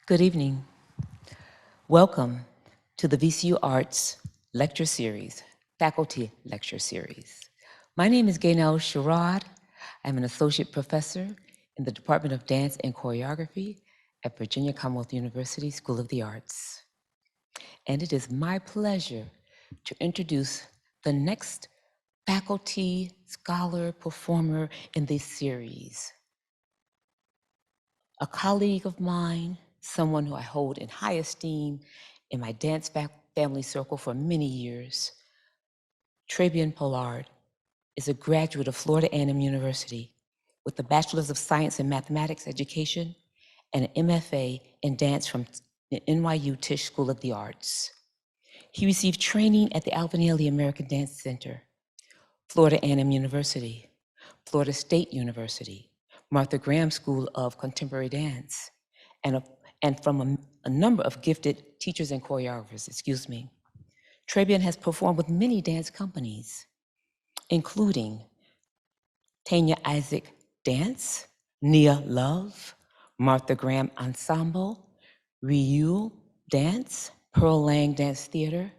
Good evening. Welcome to the VCU Arts Lecture Series, Faculty Lecture Series. My name is Gaynell Sherrod. I'm an associate professor in the Department of Dance and Choreography at Virginia Commonwealth University School of the Arts. And it is my pleasure to introduce the next faculty, scholar, performer in this series. A colleague of mine, someone who I hold in high esteem in my dance family circle for many years. Trabian Pollard is a graduate of Florida A&M University with a Bachelor's of Science in Mathematics Education and an MFA in dance from the NYU Tisch School of the Arts. He received training at the Alvin Ailey American Dance Center, Florida A&M University, Florida State University, Martha Graham School of Contemporary Dance, and from a number of gifted teachers and choreographers, Trabian has performed with many dance companies, including Tanya Isaac Dance, Nia Love, Martha Graham Ensemble, Ryu Dance, Pearl Lang Dance Theater,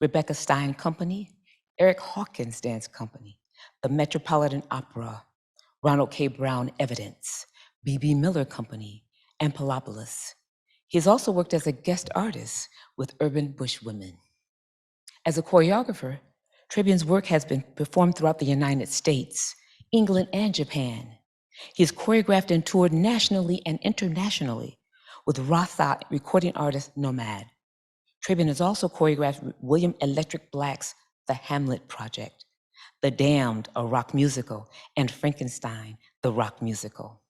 Rebecca Stein Company, Eric Hawkins Dance Company, the Metropolitan Opera, Ronald K. Brown Evidence, B.B. Miller Company, and Palopolis. He has also worked as a guest artist with Urban Bush Women. As a choreographer, Trabian's work has been performed throughout the United States, England, and Japan. He has choreographed and toured nationally and internationally with Rasa recording artist Nomad. Trabian has also choreographed William Electric Black's The Hamlet Project, The Damned, a rock musical, and Frankenstein, the rock musical.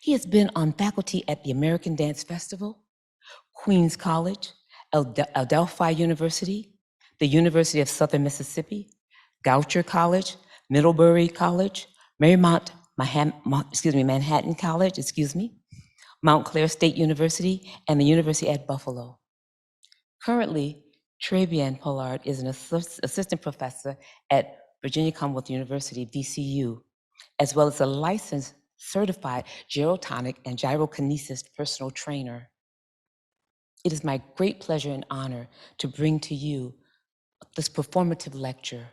He has been on faculty at the American Dance Festival, Queens College, Adelphi University, the University of Southern Mississippi, Goucher College, Middlebury College, Marymount, Manhattan College, Montclair State University, and the University at Buffalo. Currently, Trabian Pollard is an assistant professor at Virginia Commonwealth University, VCU, as well as a licensed certified gyrotonic and gyrokinesis personal trainer. It is my great pleasure and honor to bring to you this performative lecture.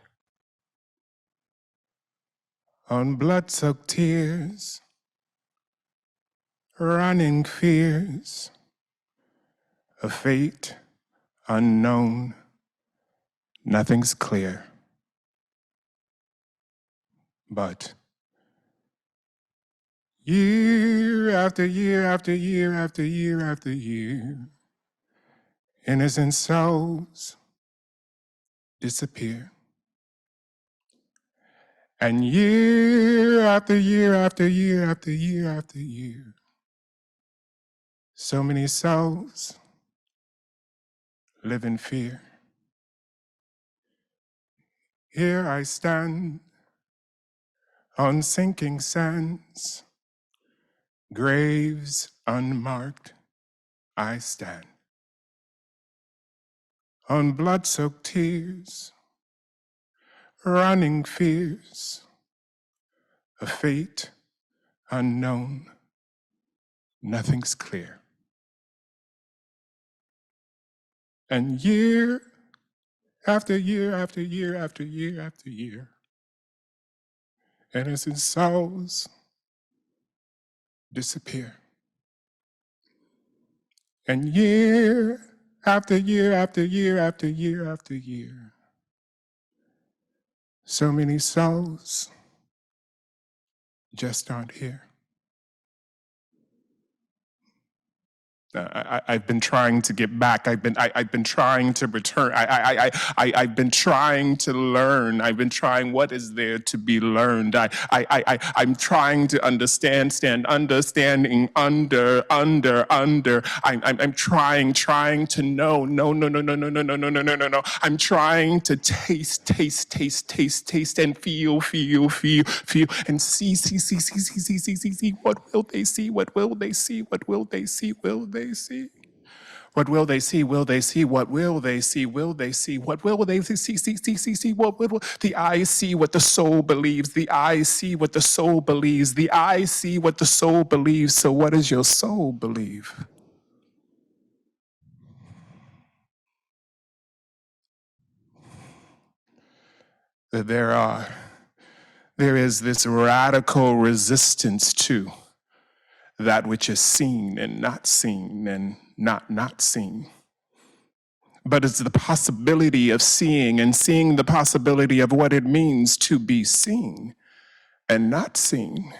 On blood-soaked tears, running fears, a fate unknown, nothing's clear. But year after year after year after year after year, innocent souls disappear. And year after year after year after year after year, so many souls live in fear. Here I stand on sinking sands, graves unmarked, I stand. On blood-soaked tears, running fears, a fate unknown, nothing's clear. And year after year after year after year after year, innocent souls disappear. And year after year after year after year after year, so many souls just aren't here. I've been trying to get back. I've been trying to return. I've been trying to learn. I've been trying. What is there to be learned? I'm trying to understand, understanding, under. I'm trying to know. No. I'm trying to taste, and feel, and see. What will they see? What will they see? What will they see? Will they see? What will they see? Will they see? What will they see? Will they see? What will they see? What will the eyes see? What the soul believes. The eyes see what the soul believes. The eyes see what the soul believes. So what does your soul believe? That there is this radical resistance to that which is seen and not seen. But it's the possibility of seeing and seeing the possibility of what it means to be seen and not seen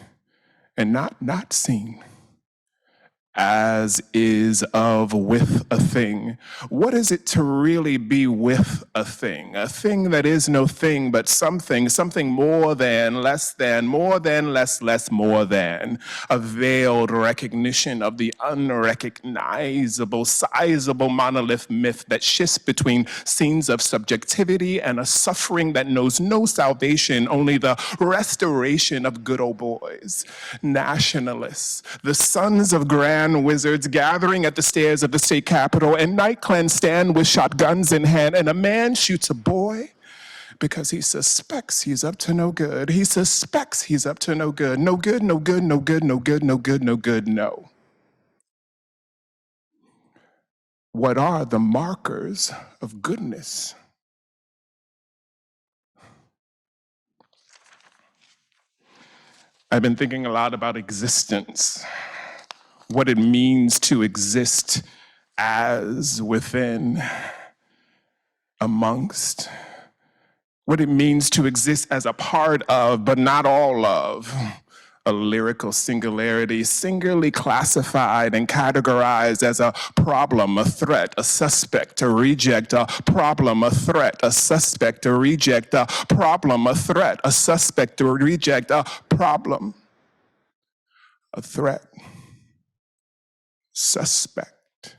and not seen. As is of with a thing. What is it to really be with a thing? A thing that is no thing, but something more than, less than, more than, less, more than. A veiled recognition of the unrecognizable, sizable monolith myth that shifts between scenes of subjectivity and a suffering that knows no salvation, only the restoration of good old boys. Nationalists, the sons of grand wizards gathering at the stairs of the state capitol, and night clans stand with shotguns in hand, and a man shoots a boy because he suspects he's up to no good. He suspects he's up to no good. No good. What are the markers of goodness? I've been thinking a lot about existence. What it means to exist as, within, amongst. What it means to exist as a part of, but not all of. A lyrical singularity, singularly classified and categorized as a problem, a threat, a suspect, a reject, a problem, a threat, a suspect, a reject, a problem, a threat, a suspect, a reject, a problem, a threat. Suspect,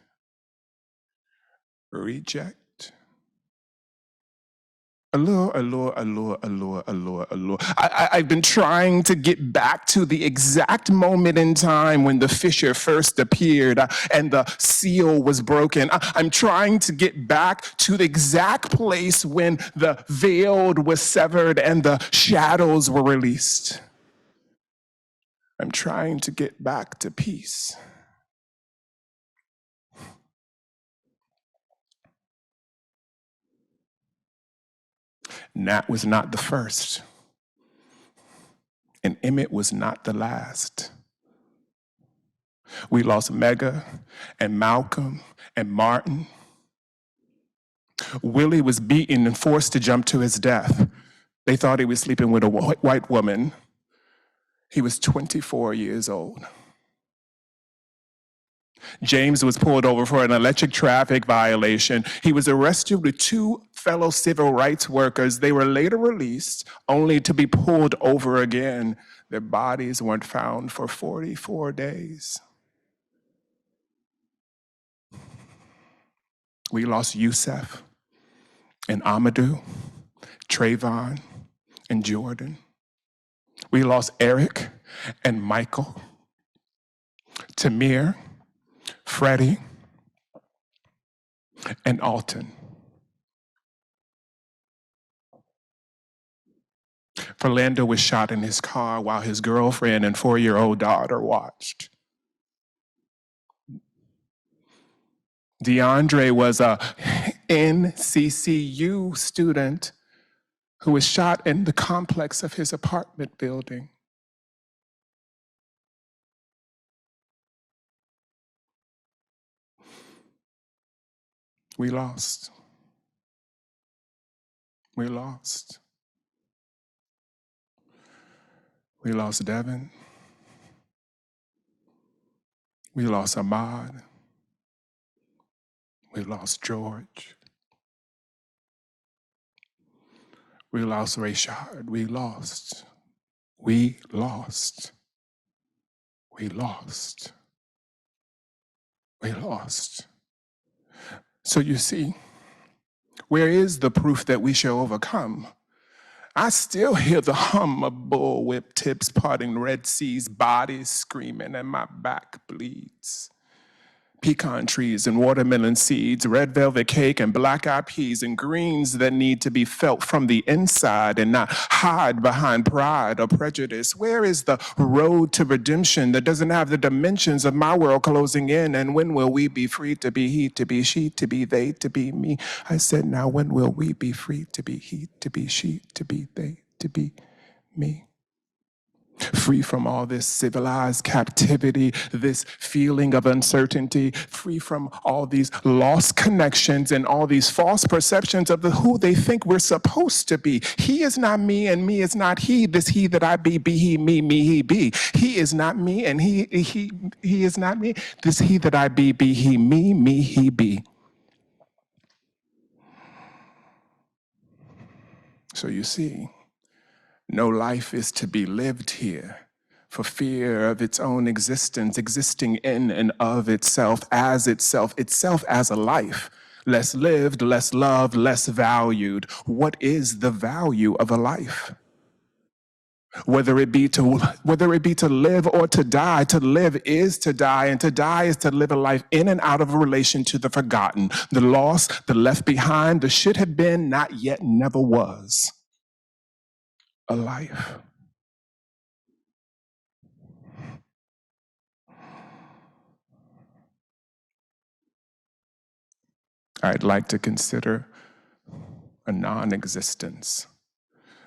reject, allure. I've been trying to get back to the exact moment in time when the fissure first appeared and the seal was broken. I'm trying to get back to the exact place when the veil was severed and the shadows were released. I'm trying to get back to peace. Nat was not the first, and Emmett was not the last. We lost Mega and Malcolm and Martin. Willie was beaten and forced to jump to his death. They thought he was sleeping with a white woman. He was 24 years old. James was pulled over for an electric traffic violation. He was arrested with 2 fellow civil rights workers. They were later released, only to be pulled over again. Their bodies weren't found for 44 days. We lost Yusef and Amadou, Trayvon and Jordan. We lost Eric and Michael, Tamir, Freddie, and Alton. Philando was shot in his car while his girlfriend and 4-year-old daughter watched. DeAndre was a NCCU student who was shot in the complex of his apartment building. We lost. We lost. We lost Devin. We lost Ahmad. We lost George. We lost Rayshard. We lost. We lost. We lost. We lost. So you see, where is the proof that we shall overcome? I still hear the hum of bullwhip tips parting Red Seas, bodies screaming, and my back bleeds. Pecan trees and watermelon seeds, red velvet cake and black-eyed peas and greens that need to be felt from the inside and not hide behind pride or prejudice. Where is the road to redemption that doesn't have the dimensions of my world closing in? And when will we be free to be he, to be she, to be they, to be me? I said, now when will we be free to be he, to be she, to be they, to be me? Free from all this civilized captivity, this feeling of uncertainty, free from all these lost connections and all these false perceptions of who they think we're supposed to be. He is not me and me is not he. This he that I be he, me, he, be. He is not me and he is not me. This he that I be he, me, he, be. So you see, no life is to be lived here for fear of its own existence, existing in and of itself as a life. Less lived, less loved, less valued. What is the value of a life? Whether it be to live or to die, to live is to die, and to die is to live a life in and out of a relation to the forgotten, the lost, the left behind, the should have been, not yet, never was. A life. I'd like to consider a non-existence,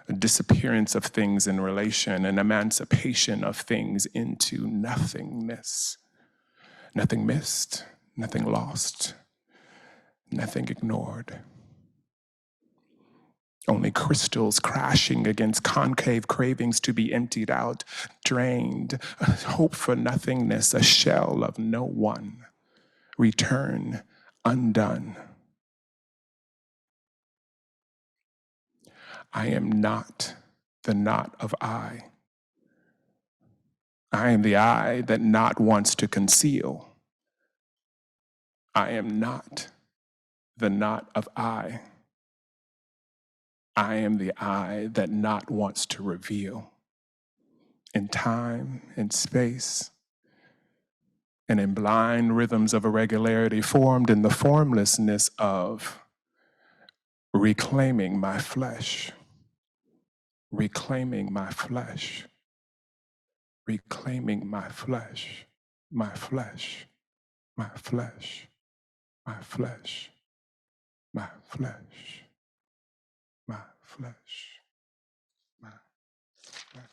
a disappearance of things in relation, an emancipation of things into nothingness. Nothing missed, nothing lost, nothing ignored. Only crystals crashing against concave cravings to be emptied out, drained, a hope for nothingness, a shell of no one. Return undone. I am not the not of I. I am the I that not wants to conceal. I am not the not of I. I am the I that not wants to reveal. In time, in space, and in blind rhythms of irregularity formed in the formlessness of reclaiming my flesh, reclaiming my flesh, reclaiming my flesh, my flesh, my flesh, my flesh, my flesh, my flesh, my flesh.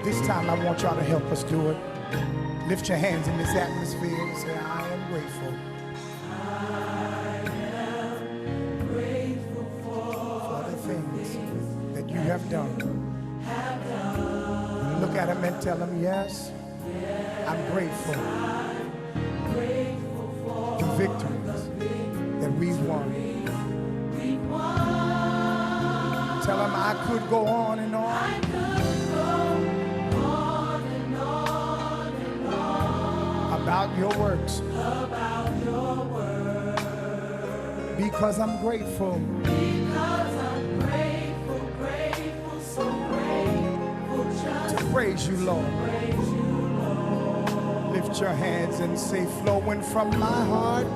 This time I want y'all to help us do it. Lift your hands in this atmosphere and say, I am grateful. For the things that you have done. Look at him and tell him, yes, I'm grateful. The victories that we've won. Tell him I could go on and on. About your works. Because I'm grateful. So grateful just to praise you, Lord. Lift your hands and say, flowing from my heart.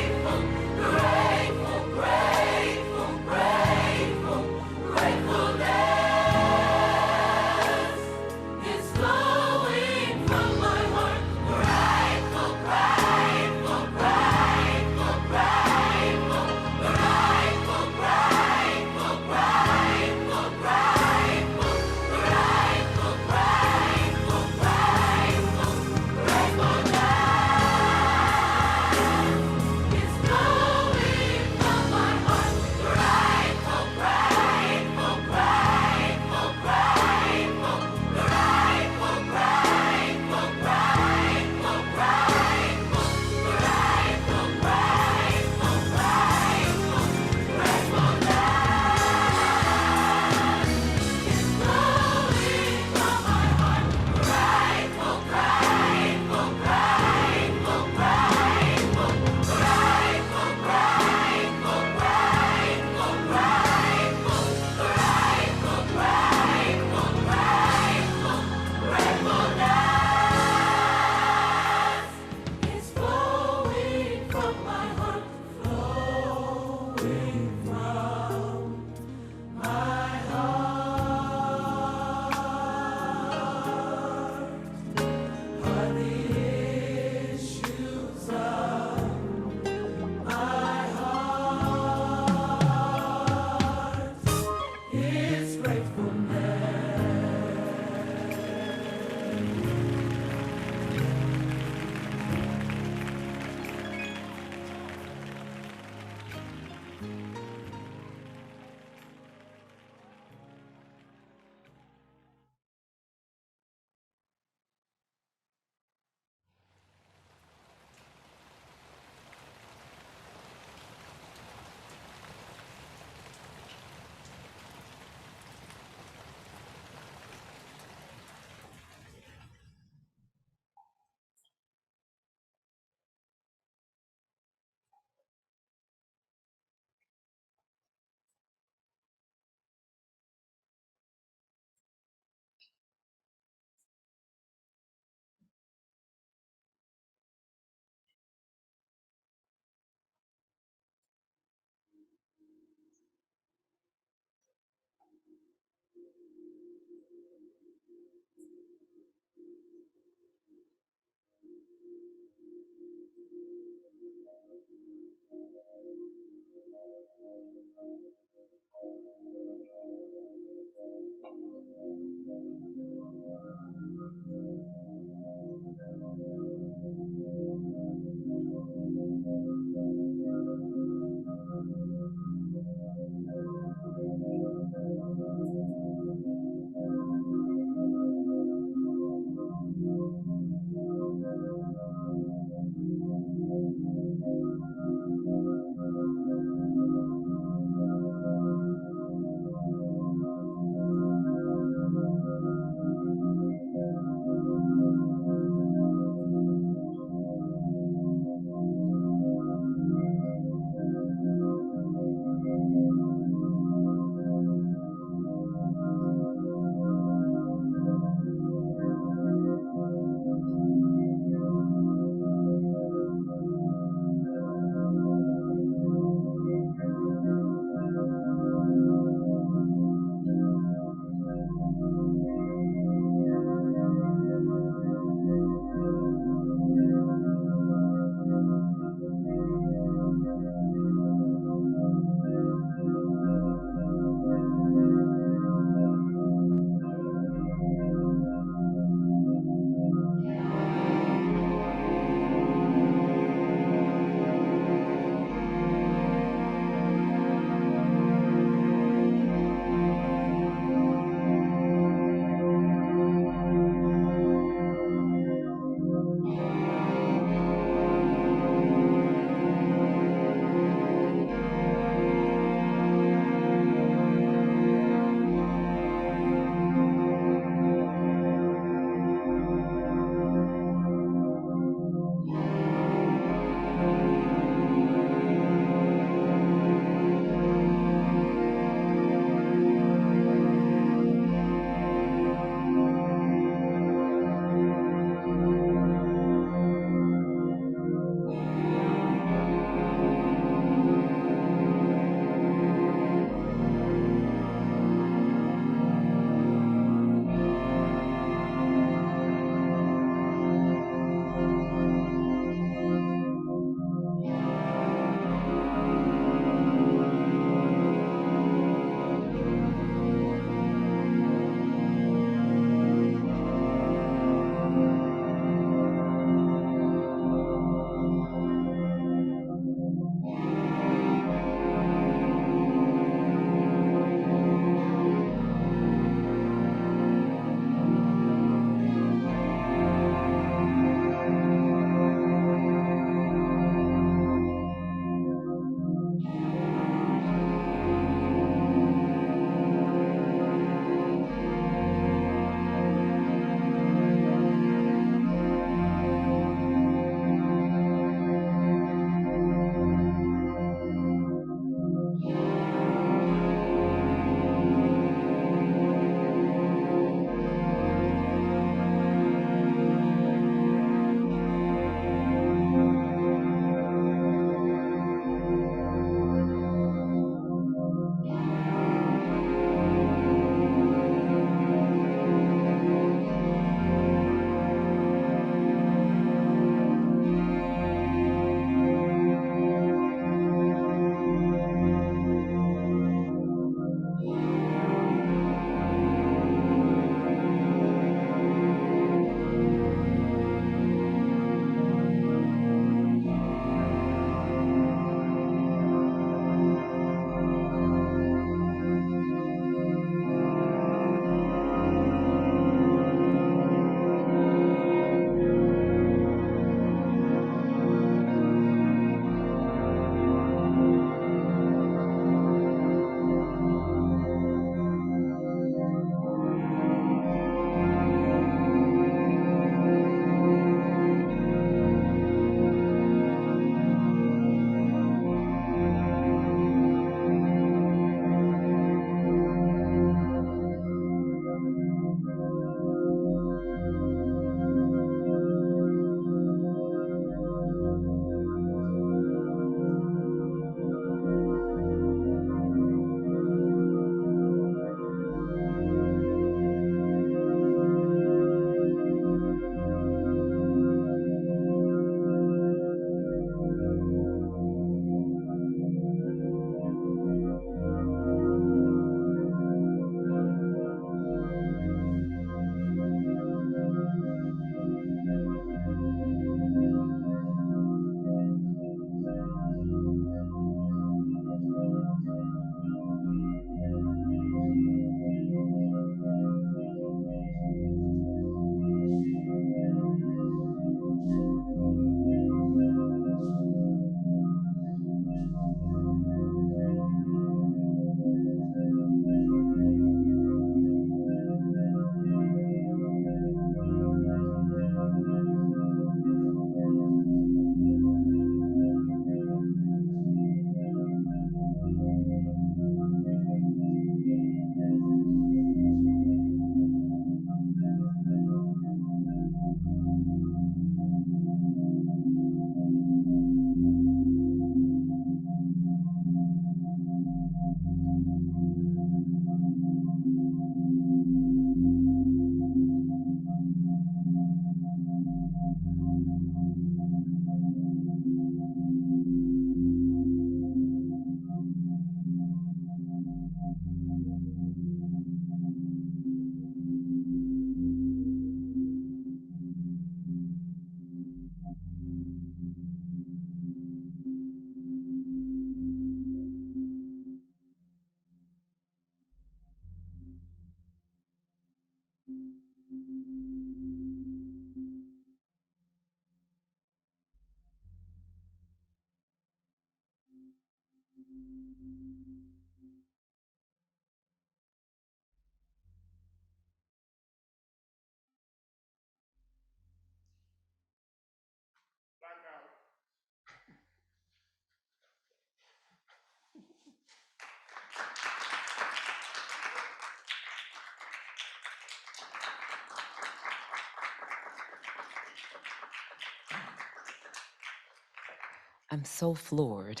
I'm so floored.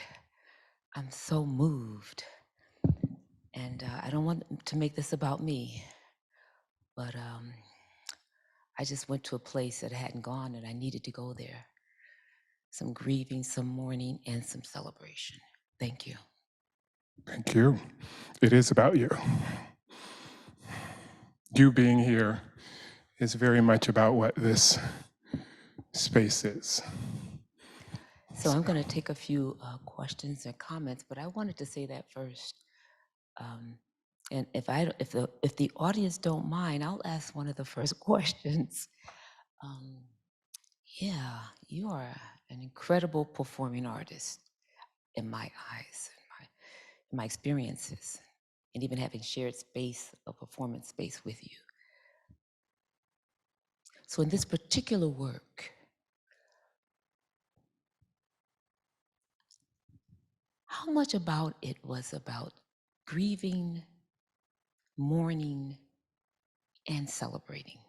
I'm so moved. And I don't want to make this about me, but I just went to a place that I hadn't gone and I needed to go there. Some grieving, some mourning, and some celebration. Thank you. Thank you. It is about you. You being here is very much about what this space is. So I'm going to take a few questions and comments, but I wanted to say that first. And if the audience don't mind, I'll ask one of the first questions. Yeah, you are an incredible performing artist in my eyes, in my experiences, and even having shared space, a performance space with you. So in this particular work, how much about it was about grieving, mourning, and celebrating?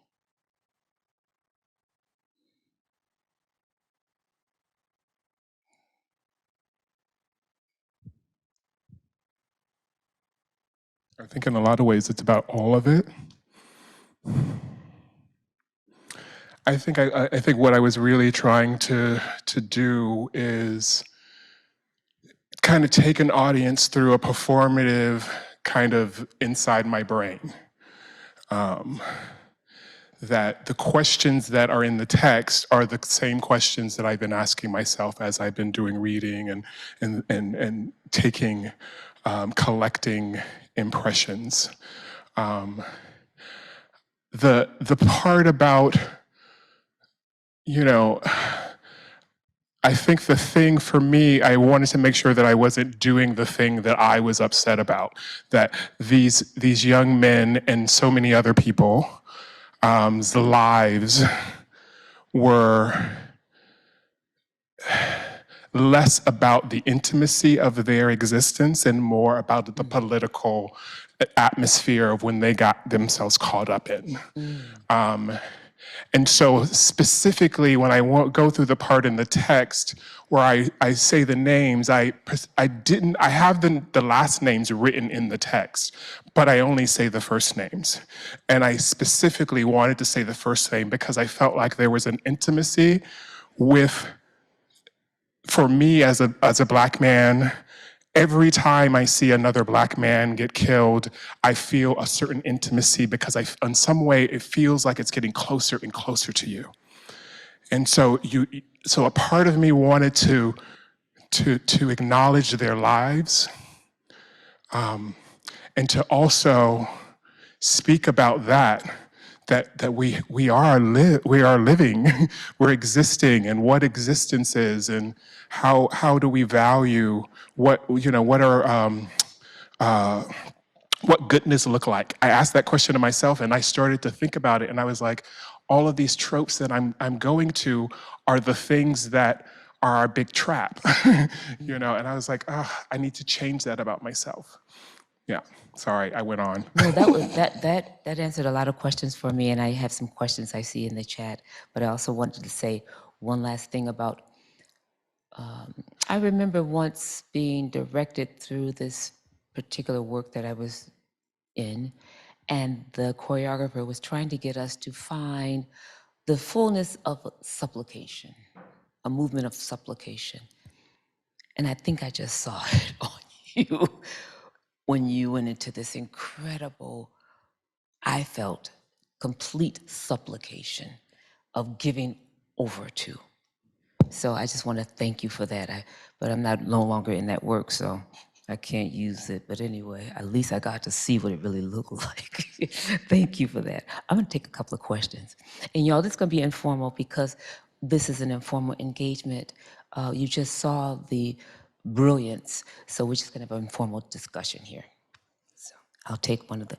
I think in a lot of ways it's about all of it. I think what I was really trying to do is kind of take an audience through a performative kind of inside my brain. That the questions that are in the text are the same questions that I've been asking myself as I've been doing reading and taking, collecting impressions. The part about, you know, I think the thing for me, I wanted to make sure that I wasn't doing the thing that I was upset about, that these young men and so many other people, lives were less about the intimacy of their existence and more about the political atmosphere of when they got themselves caught up in. And so specifically when I go through the part in the text where I say the names, I have the last names written in the text, but I only say the first names. And I specifically wanted to say the first name because I felt like there was an intimacy with, for me as a Black man, every time I see another Black man get killed, I feel a certain intimacy because in some way it feels like it's getting closer and closer to you. And so a part of me wanted to acknowledge their lives, and to also speak about that we are living, we're existing, and what existence is, and how do we value what goodness look like. I asked that question to myself, and I started to think about it, and I was like, all of these tropes that I'm going to are the things that are our big trap, And I was like, I need to change that about myself. Yeah, sorry, I went on. No, that answered a lot of questions for me, and I have some questions I see in the chat. But I also wanted to say one last thing about. I remember once being directed through this particular work that I was in, and the choreographer was trying to get us to find the fullness of supplication, a movement of supplication. And I think I just saw it on you when you went into this incredible, I felt, complete supplication of giving over to. So I just want to thank you for that. But I'm no longer in that work, so I can't use it. But anyway, at least I got to see what it really looked like. Thank you for that. I'm going to take a couple of questions. And y'all, this is going to be informal because this is an informal engagement. You just saw the brilliance. So we're just going to have an informal discussion here. So I'll take one of the,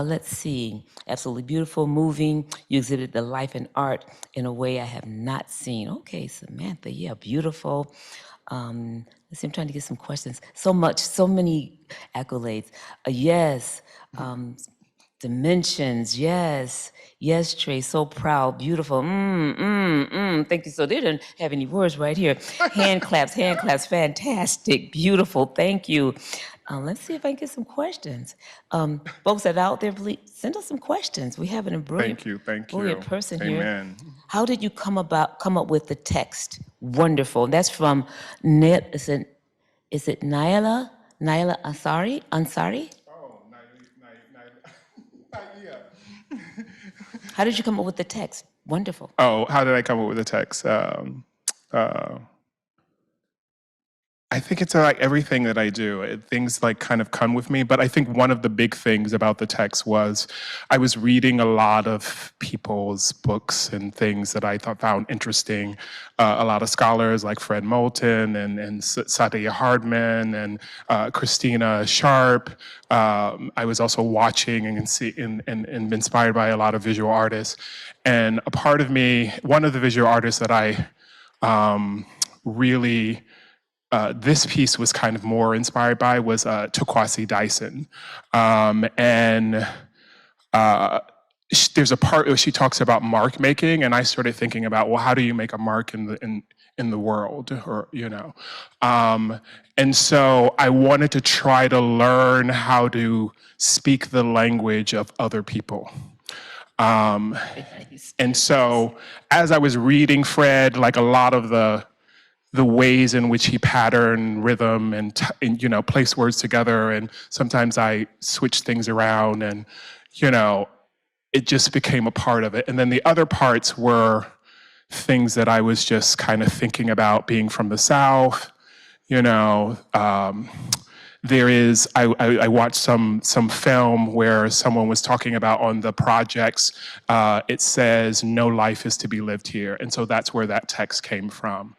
let's see, absolutely beautiful, moving. You exhibit the life and art in a way I have not seen. Okay, Samantha, yeah, beautiful. Let's see, I'm trying to get some questions. So much, so many accolades. Yes, dimensions, yes. Yes, Trey, so proud, beautiful. Thank you. So they didn't have any words right here. Hand claps, fantastic, beautiful, thank you. Let's see if I can get some questions. Folks that are out there, please send us some questions. We have a Thank you. brilliant person here. Amen. How did you come up with the text? Wonderful. That's from is it Naila Ansari? How did you come up with the text? Wonderful. Oh, how did I come up with the text? I think it's like everything that I do. Things like kind of come with me. But I think one of the big things about the text was I was reading a lot of people's books and things that I found interesting. A lot of scholars like Fred Moulton and Saadia Hardman and Christina Sharp. I was also watching and inspired by a lot of visual artists. And a part of me, one of the visual artists that I really this piece was kind of more inspired by was Takwasi Dyson. There's a part where she talks about mark making, and I started thinking about, well, how do you make a mark in the world, or and so I wanted to try to learn how to speak the language of other people. And so as I was reading Fred, like a lot of the ways in which he patterned rhythm and place words together, and sometimes I switch things around, and it just became a part of it. And then the other parts were things that I was just kind of thinking about, being from the South. I watched some film where someone was talking about on the projects, it says, no life is to be lived here. And so that's where that text came from.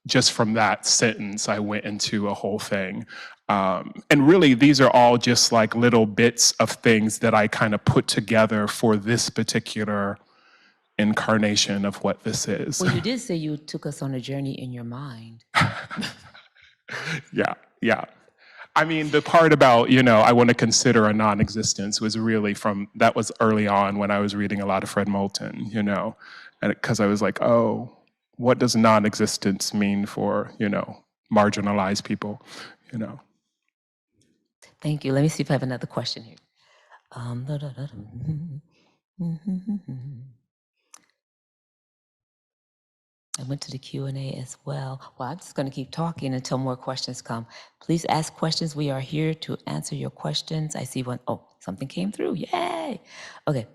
Just from that sentence, I went into a whole thing. And really, these are all just like little bits of things that I kind of put together for this particular incarnation of what this is. Well, you did say you took us on a journey in your mind. Yeah. I mean, the part about, I want to consider a non-existence was really that was early on when I was reading a lot of Fred Moulton, and because I was like, oh, what does non-existence mean for, marginalized people, Thank you. Let me see if I have another question here. I went to the Q&A as well. Well, I'm just going to keep talking until more questions come. Please ask questions. We are here to answer your questions. I see one. Oh, something came through. Yay. Okay.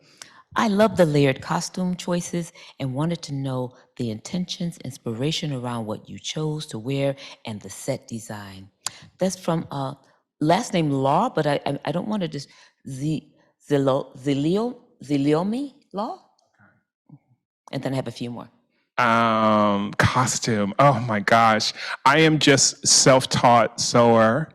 I love the layered costume choices and wanted to know the intentions, inspiration around what you chose to wear and the set design. That's from last name Law, but I don't want to just Ziliomi Law. And then I have a few more. Costume. Oh my gosh. I am just self-taught sewer.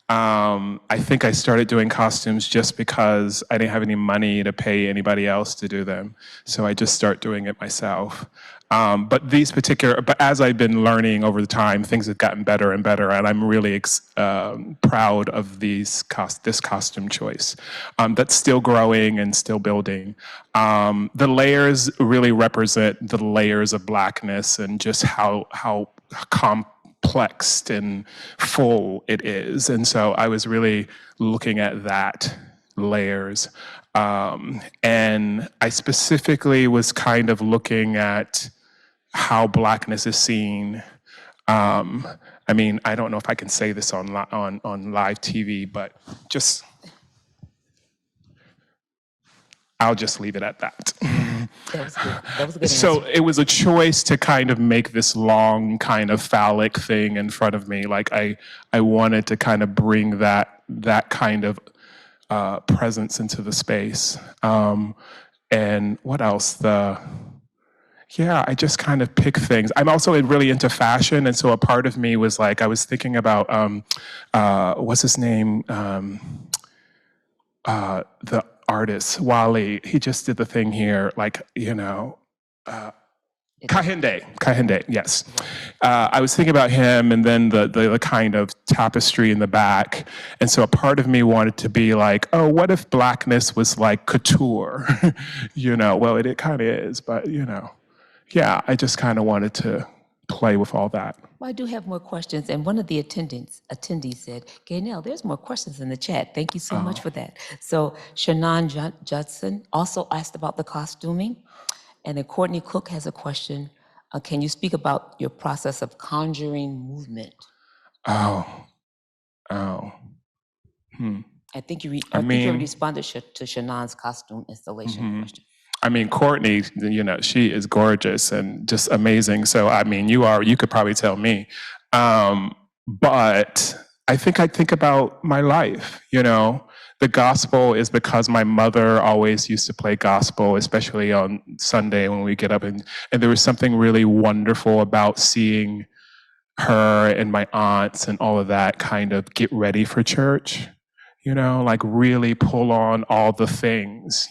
I think I started doing costumes just because I didn't have any money to pay anybody else to do them. So I just start doing it myself. But as I've been learning over the time, things have gotten better and better, and I'm really proud of this costume choice. That's still growing and still building. The layers really represent the layers of Blackness and just how complex and full it is. And so I was really looking at that layers. And I specifically was kind of looking at how Blackness is seen. I mean, I don't know if I can say this on live TV, but I'll just leave it at that. That was good. That was a good So answer. it was a choice to kind of make this long kind of phallic thing in front of me. Like I wanted to kind of bring that kind of presence into the space. And what else? Yeah, I just kind of pick things. I'm also really into fashion, and so a part of me was like, I was thinking about what's his name, the artist Wally. He just did the thing here, like Kahinde, yes. I was thinking about him, and then the kind of tapestry in the back, and so a part of me wanted to be like, oh, what if blackness was like couture? Well, it kind of is, but yeah, I just kind of wanted to play with all that. Well, I do have more questions, and one of the attendees said, Gaynell, there's more questions in the chat. Thank you so much for that. So Shannon Judson also asked about the costuming, and then Courtney Cook has a question. Can you speak about your process of conjuring movement? Oh. I think you already responded to Shannon's costume installation question. I mean, Courtney, she is gorgeous and just amazing. So, I mean, you could probably tell me. But I think about my life, The gospel is because my mother always used to play gospel, especially on Sunday when we get up. And there was something really wonderful about seeing her and my aunts and all of that kind of get ready for church, like really pull on all the things,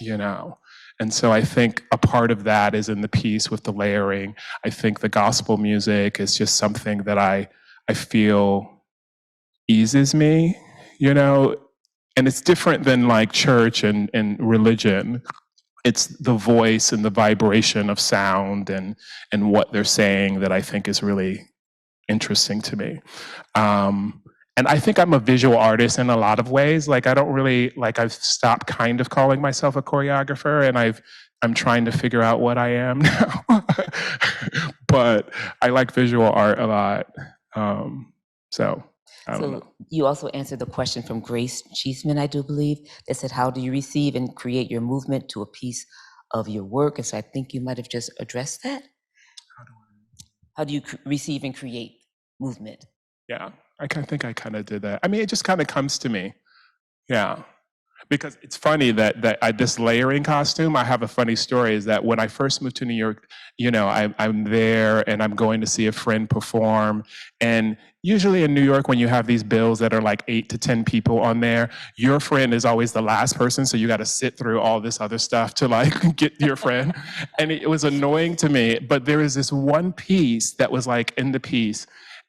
And so I think a part of that is in the piece with the layering. I think the gospel music is just something that I feel eases me, and it's different than like church and religion. It's the voice and the vibration of sound and what they're saying that I think is really interesting to me. And I think I'm a visual artist in a lot of ways. Like I don't really I've stopped kind of calling myself a choreographer, and I'm trying to figure out what I am now. But I like visual art a lot. So I don't know. You also answered the question from Grace Cheeseman, I do believe, that said, how do you receive and create your movement to a piece of your work? And so I think you might have just addressed that. How do you receive and create movement? Yeah, I think I kind of did that. I mean, it just kind of comes to me. Yeah. Because it's funny that this layering costume, I have a funny story, is that when I first moved to New York, I'm there and I'm going to see a friend perform. And usually in New York, when you have these bills that are like 8 to 10 people on there, your friend is always the last person. So you got to sit through all this other stuff to like get your friend. And it was annoying to me. But there is this one piece that was like in the piece.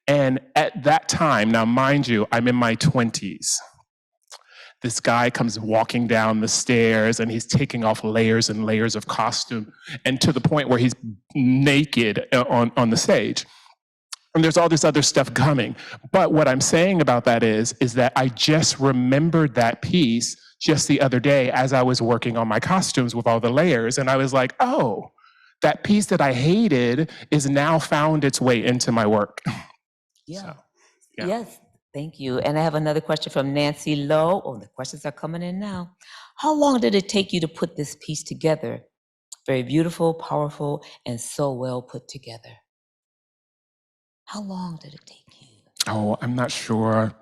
And at that time, now mind you, I'm in my 20s. This guy comes walking down the stairs and he's taking off layers and layers of costume, and to the point where he's naked on the stage. And there's all this other stuff coming. But what I'm saying about that is that I just remembered that piece just the other day as I was working on my costumes with all the layers. And I was like, oh, that piece that I hated is now found its way into my work. Yeah. So, yeah. Yes. Thank you. And I have another question from Nancy Lowe. Oh, the questions are coming in now. How long did it take you to put this piece together? Very beautiful, powerful, and so well put together. How long did it take you? Oh, I'm not sure.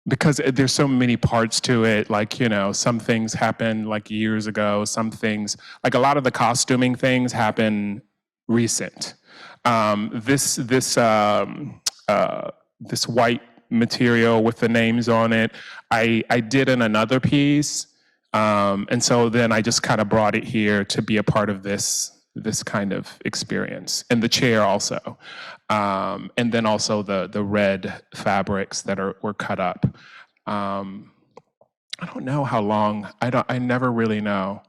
Because there's so many parts to it. Like, some things happen like years ago. Some things, like a lot of the costuming things happen recent. This white material with the names on it, I did in another piece, and so then I just kind of brought it here to be a part of this kind of experience, and the chair also, and then also the red fabrics that were cut up. I don't know how long. I never really know,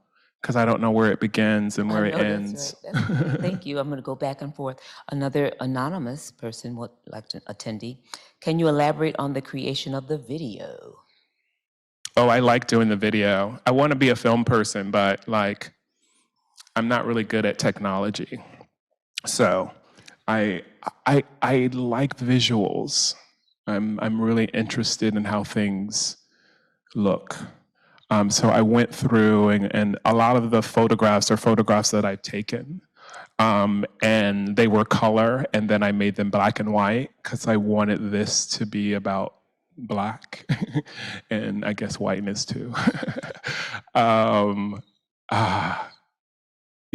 because I don't know where it begins and where it ends. That's right. Thank you. I'm going to go back and forth. Another anonymous person, attendee, can you elaborate on the creation of the video? Oh, I like doing the video. I want to be a film person, but I'm not really good at technology. So I like visuals. I'm really interested in how things look. So I went through, and a lot of the photographs are photographs that I've taken, and they were color, and then I made them black and white because I wanted this to be about black, and I guess whiteness too.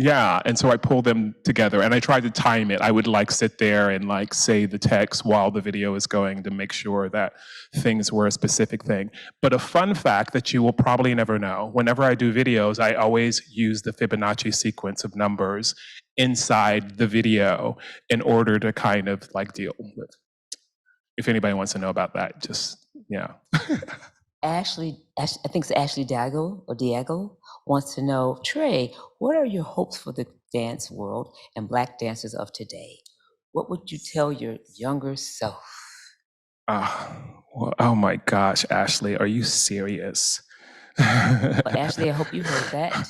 Yeah, and so I pulled them together and I tried to time it. I would like sit there and like say the text while the video is going to make sure that things were a specific thing. But a fun fact that you will probably never know, whenever I do videos, I always use the Fibonacci sequence of numbers inside the video in order to kind of like deal with. If anybody wants to know about that, just, yeah. Ashley, I think it's Ashley Diego wants to know, Trey, what are your hopes for the dance world and Black dancers of today? What would you tell your younger self? Well, oh my gosh, Ashley, are you serious? Well, Ashley, I hope you heard that.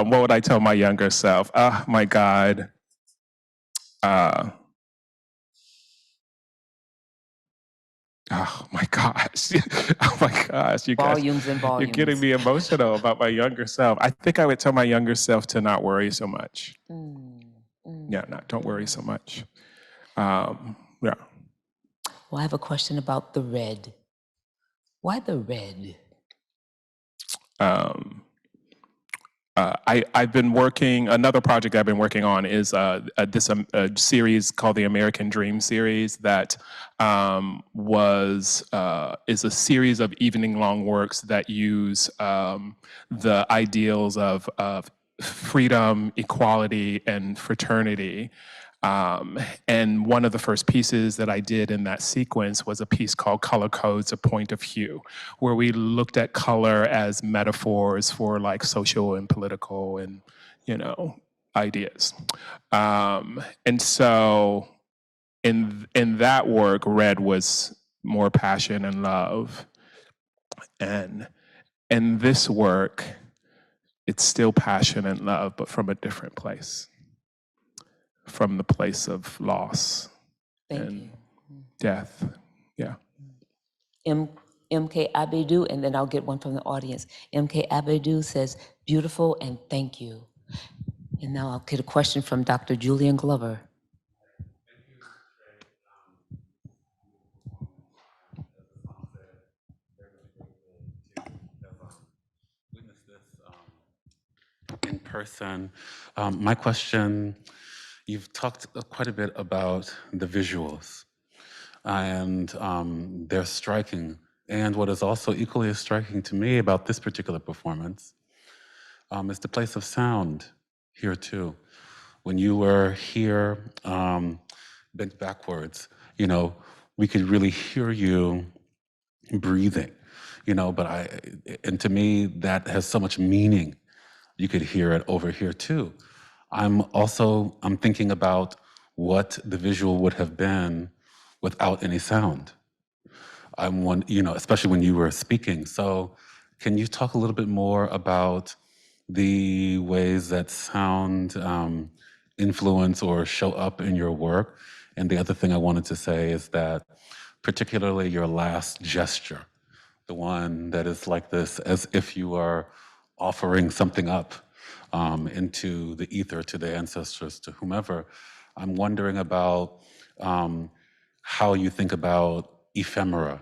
What would I tell my younger self? Oh my God. Oh my gosh. Oh my gosh. You guys, Volumes and you're volumes. getting me emotional about my younger self. I think I would tell my younger self to not worry so much. Yeah, don't worry so much. Yeah. Well, I have a question about the red. Why the red? I've been working, another project I've been working on is a series called the American Dream series that is a series of evening long works that use the ideals of freedom, equality, and fraternity. And one of the first pieces that I did in that sequence was a piece called Color Codes, A Point of Hue, where we looked at color as metaphors for like social and political and, ideas. And so in that work, red was more passion and love. And in this work, it's still passion and love, but from a different place. From the place of loss and death. Yeah. MK Abedu, and then I'll get one from the audience. MK Abedu says, beautiful and thank you. And now I'll get a question from Dr. Julian Glover. In person. My question, you've talked quite a bit about the visuals, and they're striking. And what is also equally as striking to me about this particular performance is the place of sound here too. When you were here, bent backwards, we could really hear you breathing, and to me, that has so much meaning. You could hear it over here too. I'm thinking about what the visual would have been without any sound. Especially when you were speaking. So can you talk a little bit more about the ways that sound influence or show up in your work? And the other thing I wanted to say is that particularly your last gesture, the one that is like this, as if you are offering something up into the ether, to the ancestors, to whomever. I'm wondering about how you think about ephemera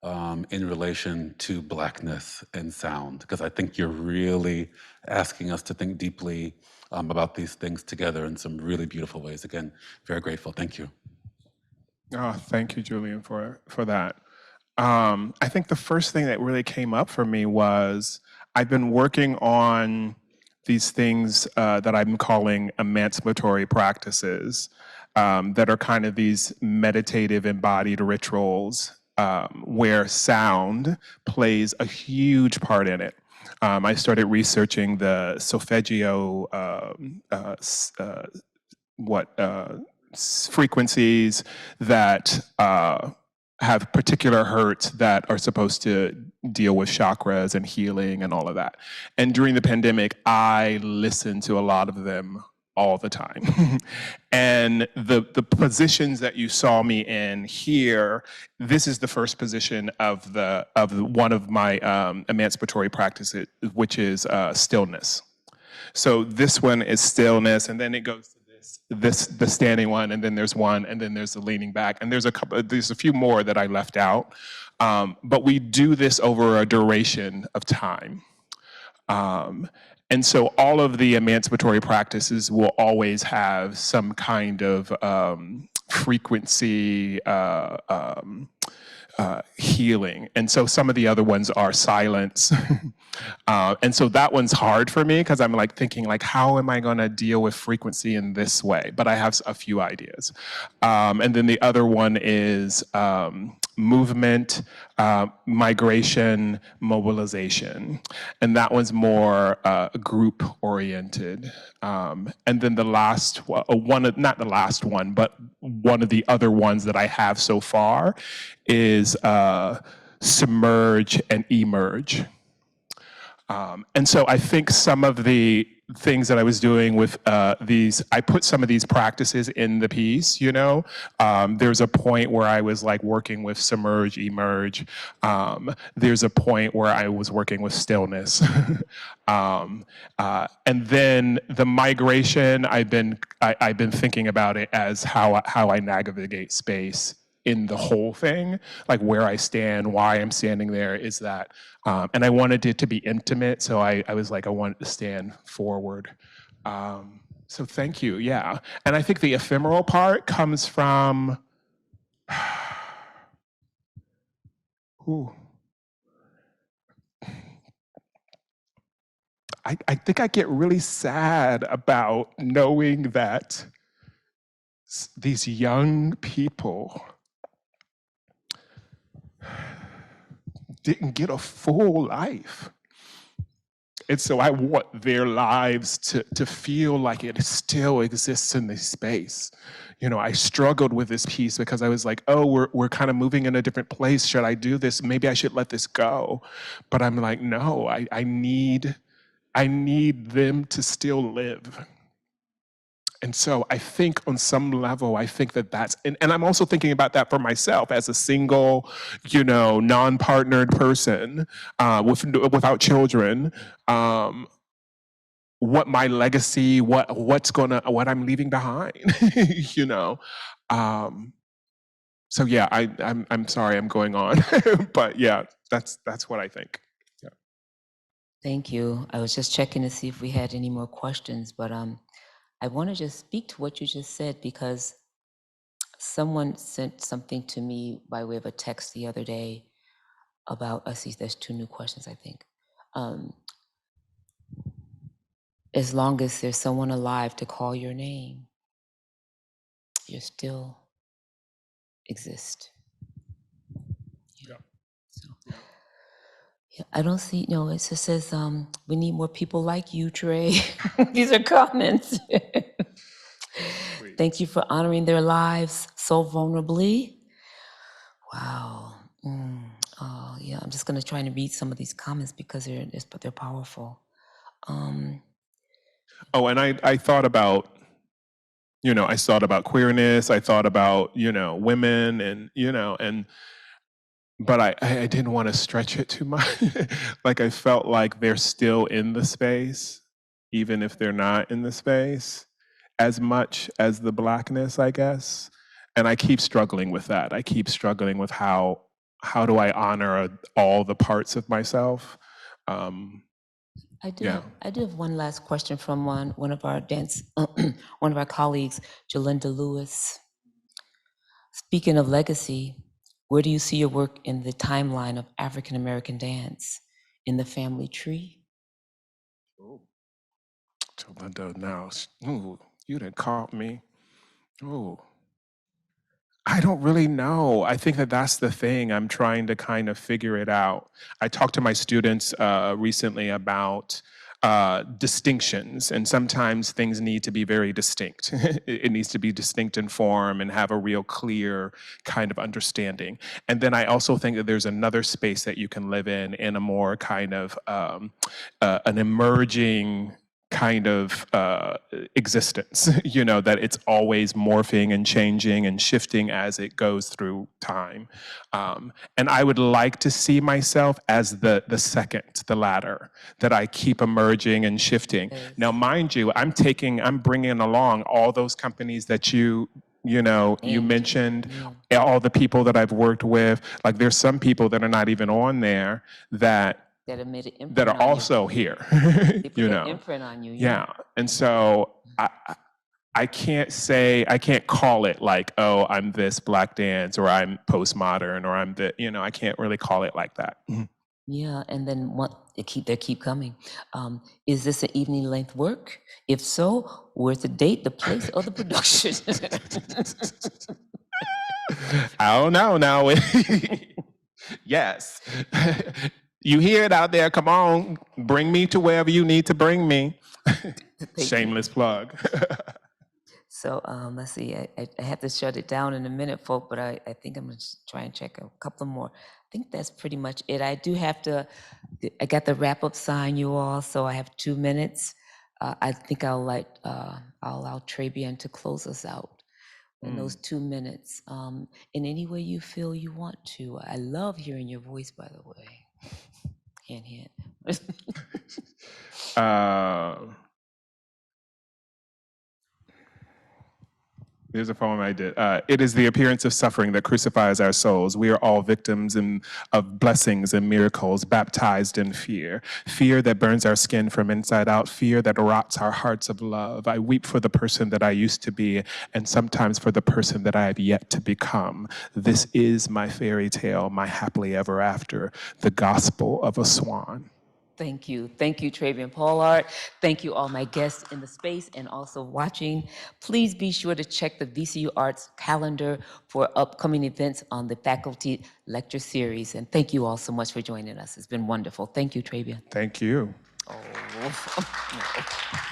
in relation to Blackness and sound, because I think you're really asking us to think deeply about these things together in some really beautiful ways. Again, very grateful. Thank you. Oh, thank you, Julian, for that. I think the first thing that really came up for me was I've been working on these things that I'm calling emancipatory practices that are kind of these meditative embodied rituals where sound plays a huge part in it. I started researching the solfeggio frequencies that have particular hertz that are supposed to deal with chakras and healing and all of that. And during the pandemic, I listened to a lot of them all the time. And the positions that you saw me in here, this is the first position of one of my emancipatory practices, which is stillness. So this one is stillness, and then it goes to the standing one, and then there's one, and then there's the leaning back, and there's a few more that I left out. But we do this over a duration of time. And so all of the emancipatory practices will always have some kind of frequency healing. And so some of the other ones are silence. And so that one's hard for me because I'm like thinking like, how am I going to deal with frequency in this way? But I have a few ideas. And then the other one is movement, migration, mobilization. And that one's more group oriented. And then the last one, not the last one, but one of the other ones that I have so far is submerge and emerge. And so I think some of the things that I was doing with these, I put some of these practices in the piece, you know. There's a point where I was like working with submerge, emerge. There's a point where I was working with stillness. And then the migration, I've been thinking about it as how I navigate space in the whole thing, like where I stand, why I'm standing there, is that, and I wanted it to be intimate, so I was like, I wanted to stand forward. So thank you, yeah. And I think the ephemeral part comes from, ooh. I think I get really sad about knowing that these young people didn't get a full life. And so I want their lives to feel like it still exists in this space. You know, I struggled with this piece because I was like, oh, we're kind of moving in a different place. Should I do this? Maybe I should let this go. But I'm like, no, I need them to still live. And so I think on some level, I think that that's, and I'm also thinking about that for myself as a single, you know, non-partnered person without children, what my legacy, what I'm leaving behind, you know. So yeah, I'm sorry I'm going on, but yeah, that's what I think. Yeah. Thank you. I was just checking to see if we had any more questions, but I want to just speak to what you just said because someone sent something to me by way of a text the other day about, I see there's 2 new questions, I think. As long as there's someone alive to call your name, you still exist. Yeah. So, yeah, I don't see, no, it just says, we need more people like you, Trey. These are comments. Thank you for honoring their lives so vulnerably. Wow. Oh, yeah, I'm just going to try and read some of these comments because they're powerful. Oh, and I thought about, you know, I thought about queerness. I thought about, you know, women and, you know, but I didn't want to stretch it too much. Like I felt like they're still in the space, even if they're not in the space, as much as the Blackness, I guess. And I keep struggling with that. I keep struggling with how do I honor all the parts of myself? I do Yeah. have one last question from one of our one of our colleagues, Jalinda Lewis. Speaking of legacy, where do you see your work in the timeline of African American dance? In the family tree? Jalinda, now, ooh, you done caught me. Ooh. I don't really know. I think that that's the thing. I'm trying to kind of figure it out. I talked to my students recently about distinctions, and sometimes things need to be very distinct. It needs to be distinct in form and have a real clear kind of understanding. And then I also think that there's another space that you can live in a more kind of an emerging kind of existence, you know, that it's always morphing and changing and shifting as it goes through time. And I would like to see myself as the second, the latter, that I keep emerging and shifting. Now, mind you, I'm bringing along all those companies that you mentioned, all the people that I've worked with. Like there's some people that are not even on there that That have made an imprint that are on you. also here. They put You an know, imprint on you. yeah. And so I can't say, I can't call it like, oh, I'm this Black dance or I'm postmodern or I'm the, you know, I can't really call it like that. Yeah, and then they keep coming. Is this an evening length work? If so, where's the date, the place, or the production? I don't know now. Yes. You hear it out there. Come on, bring me to wherever you need to bring me. you. Shameless plug. So let's see. I have to shut it down in a minute, folk, but I think I'm gonna try and check a couple more. I think that's pretty much it. I do have to. I got the wrap up sign, you all. So I have 2 minutes. I think I'll allow Trabian to close us out in those 2 minutes. In any way you feel you want to. I love hearing your voice, by the way. Hint, hint. There's a poem I did. It is the appearance of suffering that crucifies our souls. We are all victims of blessings and miracles, baptized in fear. Fear that burns our skin from inside out, fear that rots our hearts of love. I weep for the person that I used to be, and sometimes for the person that I have yet to become. This is my fairy tale, my happily ever after, the gospel of a swan. Thank you. Thank you, Trabian Pollard. Thank you, all my guests in the space and also watching. Please be sure to check the VCU Arts calendar for upcoming events on the faculty lecture series. And thank you all so much for joining us. It's been wonderful. Thank you, Trabian. Thank you. Oh.